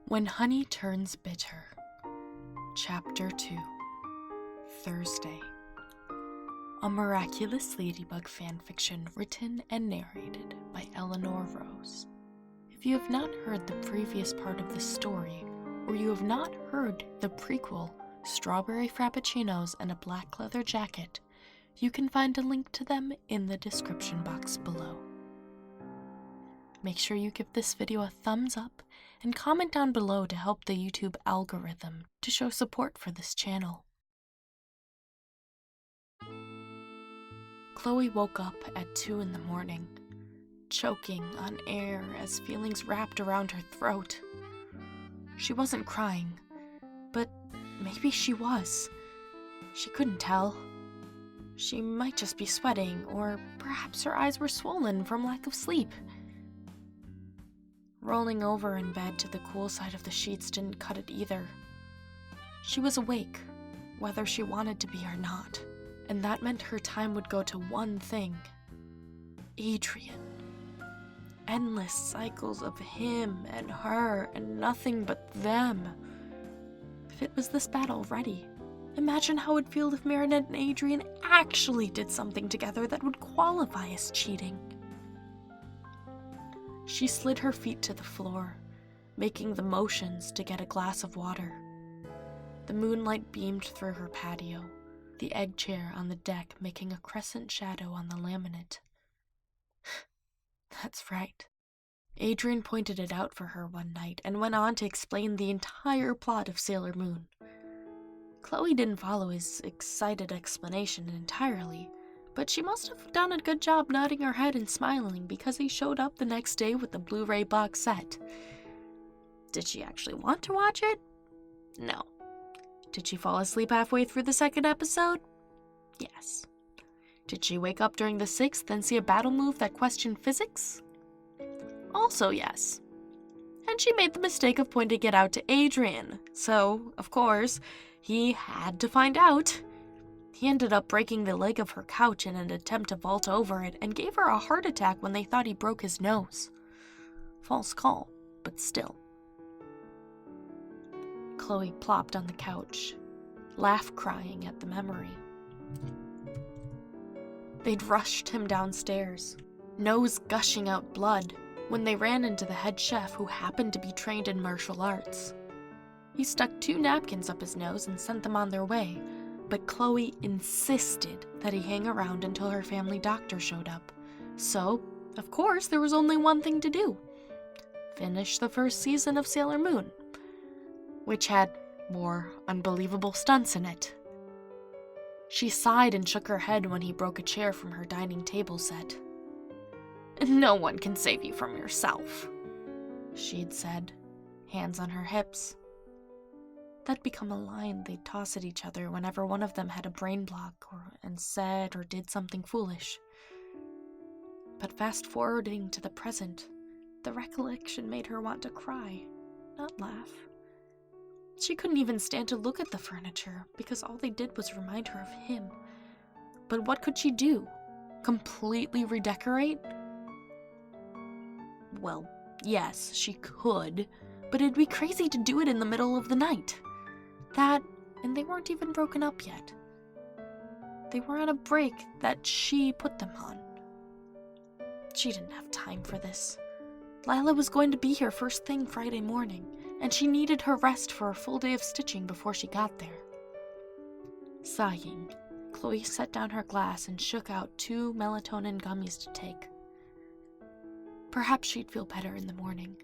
When Honey Turns Bitter. Chapter 2. Thursday. A Miraculous Ladybug Fanfiction written and narrated by Eleanor Rose. If you have not heard the previous part of this story, or you have not heard the prequel, Strawberry Frappuccinos and a Black Leather Jacket, you can find a link to them in the description box below. Make sure you give this video a thumbs up and comment down below to help the YouTube algorithm to show support for this channel. Chloe woke up at 2 in the morning, choking on air as feelings wrapped around her throat. She wasn't crying, but maybe she was. She couldn't tell. She might just be sweating, or perhaps her eyes were swollen from lack of sleep. Rolling over in bed to the cool side of the sheets didn't cut it either. She was awake, whether she wanted to be or not, and that meant her time would go to one thing: Adrien. Endless cycles of him and her and nothing but them. If it was this bad already, imagine how it'd feel if Marinette and Adrien actually did something together that would qualify as cheating. She slid her feet to the floor, making the motions to get a glass of water. The moonlight beamed through her patio, the egg chair on the deck making a crescent shadow on the laminate. That's right. Adrien pointed it out for her one night and went on to explain the entire plot of Sailor Moon. Chloe didn't follow his excited explanation entirely, but she must have done a good job nodding her head and smiling because he showed up the next day with the Blu-ray box set. Did she actually want to watch it? No. Did she fall asleep halfway through the second episode? Yes. Did she wake up during the 6th and see a battle move that questioned physics? Also yes. And she made the mistake of pointing it out to Adrien, so, of course, he had to find out. He ended up breaking the leg of her couch in an attempt to vault over it and gave her a heart attack when they thought he broke his nose. False call, but still. Chloe plopped on the couch, laugh-crying at the memory. They'd rushed him downstairs, nose gushing out blood, when they ran into the head chef who happened to be trained in martial arts. He stuck 2 napkins up his nose and sent them on their way, but Chloe insisted that he hang around until her family doctor showed up. So, of course, there was only one thing to do: finish the first season of Sailor Moon, which had more unbelievable stunts in it. She sighed and shook her head when he broke a chair from her dining table set. "No one can save you from yourself," she'd said, hands on her hips. That'd become a line they'd toss at each other whenever one of them had a brain block and said or did something foolish. But fast-forwarding to the present, the recollection made her want to cry, not laugh. She couldn't even stand to look at the furniture because all they did was remind her of him. But what could she do? Completely redecorate? Well, yes, she could, but it'd be crazy to do it in the middle of the night. That, and they weren't even broken up yet. They were on a break that she put them on. She didn't have time for this. Lila was going to be here first thing Friday morning, and she needed her rest for a full day of stitching before she got there. Sighing, Chloe set down her glass and shook out 2 melatonin gummies to take. Perhaps she'd feel better in the morning.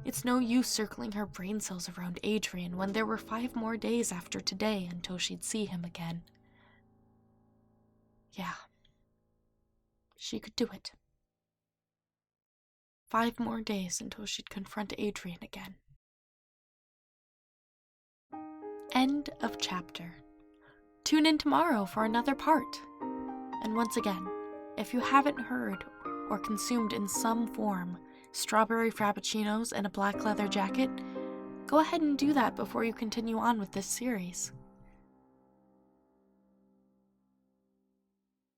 It's no use circling her brain cells around Adrien when there were 5 more days after today until she'd see him again. Yeah, she could do it. 5 more days until she'd confront Adrien again. End of chapter. Tune in tomorrow for another part. And once again, if you haven't heard or consumed in some form Strawberry Frappuccinos and a Black Leather Jacket, go ahead and do that before you continue on with this series.